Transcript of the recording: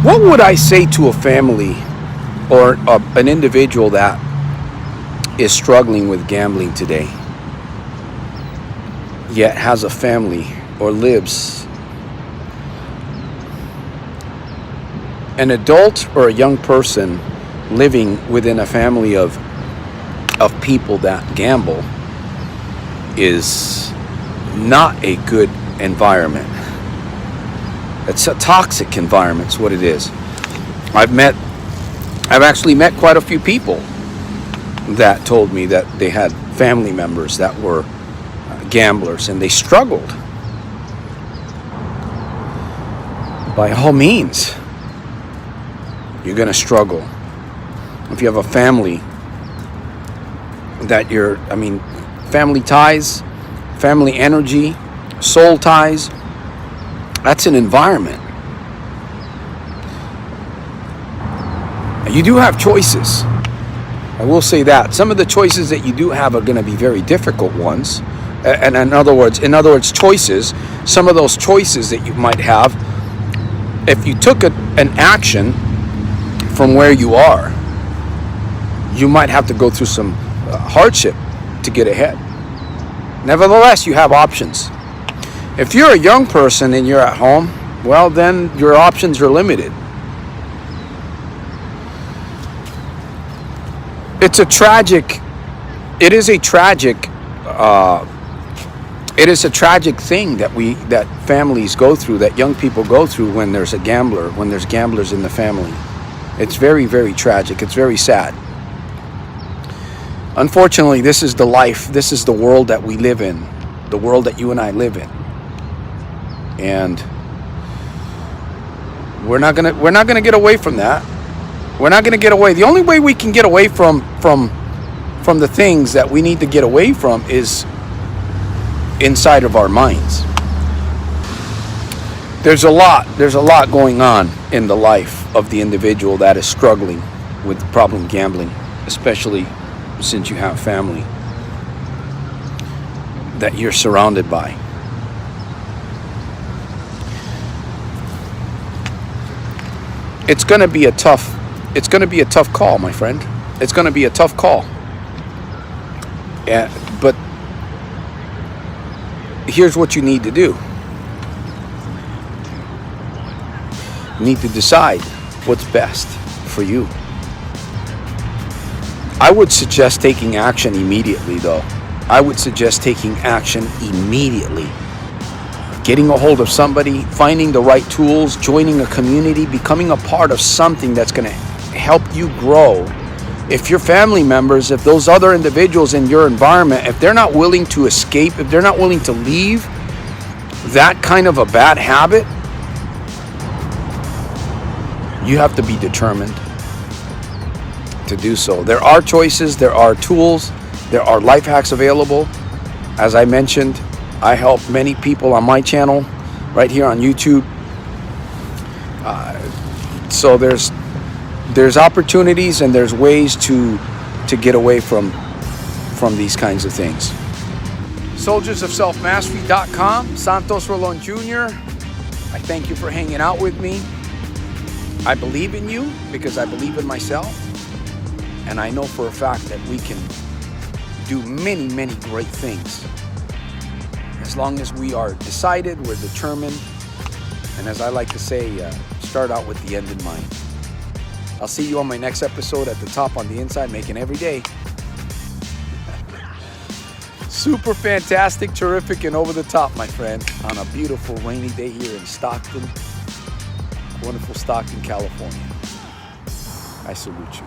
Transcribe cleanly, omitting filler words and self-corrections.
What would I say to a family or an individual that is struggling with gambling today, yet has a family or lives, an adult or a young person living within a family of people that gamble is not a good environment. It's a toxic environment is what it is. I've actually met quite a few people that told me that they had family members that were gamblers and they struggled. By all means, you're going to struggle. If you have a family that family ties, family energy, soul ties, that's an environment. You do have choices. I will say that. Some of the choices that you do have are going to be very difficult ones. And in other words, choices, some of those choices that you might have, if you took an action from where you are, you might have to go through some hardship to get ahead. Nevertheless, you have options. If you're a young person and you're at home, well, then your options are limited. It is a tragic thing that families go through, that young people go through when there's a gambler, when there's gamblers in the family. It's very, very tragic. It's very sad. Unfortunately, this is the life, this is the world that we live in, the world that you and I live in. And we're not gonna get away from that. We're not gonna get away. The only way we can get away from the things that we need to get away from is inside of our minds. There's a lot going on in the life of the individual that is struggling with problem gambling, especially since you have family that you're surrounded by. It's going to be a tough call, my friend. It's going to be a tough call. But here's what you need to do. You need to decide what's best for you. I would suggest taking action immediately, though. I would suggest taking action immediately. Getting a hold of somebody, finding the right tools, joining a community, becoming a part of something that's going to help you grow. If your family members, if those other individuals in your environment, if they're not willing to escape, if they're not willing to leave that kind of a bad habit, you have to be determined to do so. There are choices, there are tools, there are life hacks available. As I mentioned, I help many people on my channel right here on YouTube. So there's opportunities and there's ways to get away from these kinds of things. Soldiersofselfmastery.com, Santos Jr. I thank you for hanging out with me. I believe in you because I believe in myself. And I know for a fact that we can do many, many great things. As long as we are decided, we're determined, and as I like to say, start out with the end in mind. I'll see you on my next episode at the top on the inside, making every day super fantastic, terrific, and over the top, my friend, on a beautiful rainy day here in Stockton, wonderful Stockton, California. I salute you.